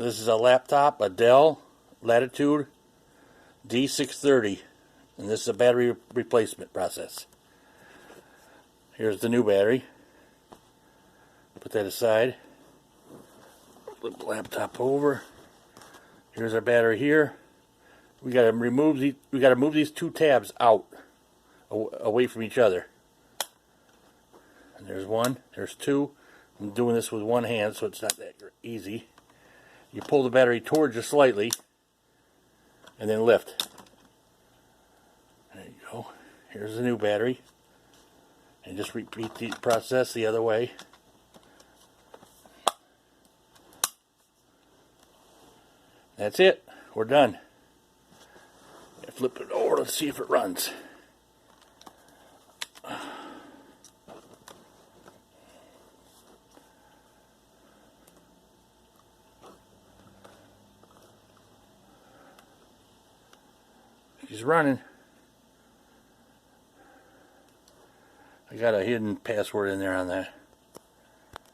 This is a laptop, a Dell Latitude d630, and this is a battery replacement process. Here's the new battery. Put that aside. Flip the laptop over. Here's our battery here. We got to remove these. We got to move these two tabs out, away from each other. And there's one. There's two. I'm doing this with one hand, so it's not that easy. You pull the battery towards you slightly, and then lift. There you go. Here's the new battery. And just repeat the process the other way. That's it. We're done. Flip it over. Let's see if it runs. She's running. I got a hidden password in there on that.